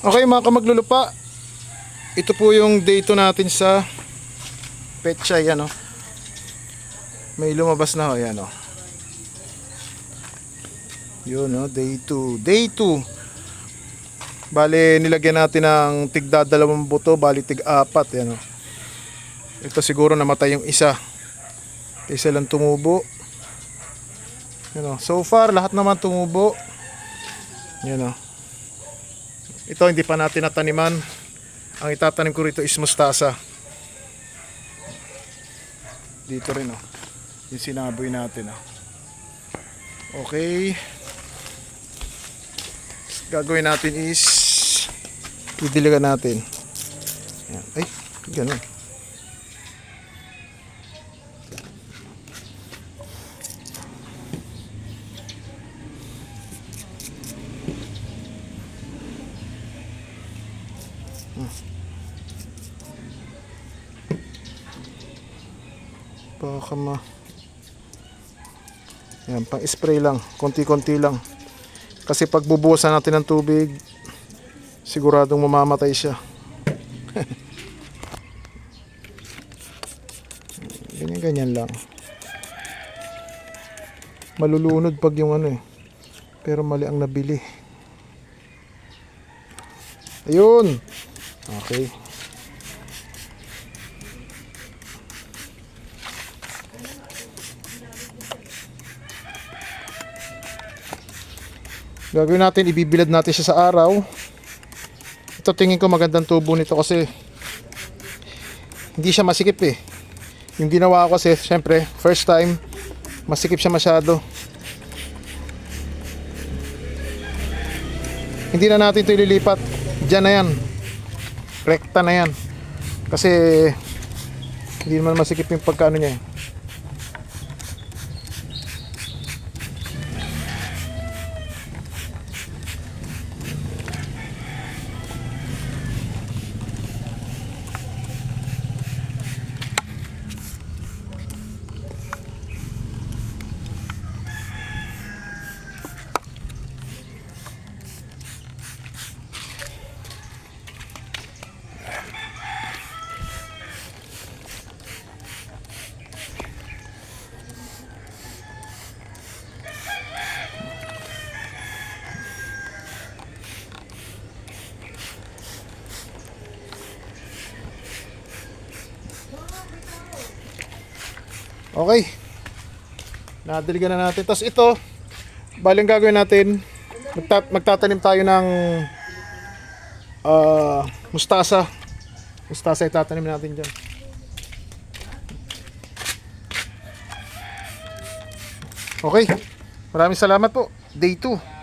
Okay mga kamaglulupa, ito po yung day 2 natin sa pechay. Yan, may lumabas na ho. Yan, yun, day 2. Day 2. Bali nilagyan natin ng tigda 2 buto, bali tig 4. Yan, ito siguro namatay yung isa lang tumubo. Yan, so far lahat naman tumubo. Yan, ito hindi pa natin nataniman. Ang itatanim ko rito is mustasa. Dito rin, yung sinaboy natin, Okay. Gagawin natin is didiligan natin. Yan. Ay, ganun. Baka yan, pang spray lang, konti-konti lang. Kasi pag bubuhusan natin ng tubig, siguradong mamamatay siya. Ganyan lang. Malulunod pag yung pero mali ang nabili. Ayun. Okay. Gagawin natin, ibibilad natin siya sa araw. Ito tingin ko magandang tubo nito kasi hindi siya masikip Yung ginawa ko kasi, syempre, first time, masikip siya masyado. Hindi na natin ito ililipat. Diyan na yan. Rekta na yan. Kasi hindi naman masikip yung pagkaano niya Okay. Nadiligan na natin. Tapos ito, baling gagawin natin, magtatanim tayo ng mustasa. Mustasa itatanim natin dyan. Okay. Maraming salamat po. Day 2.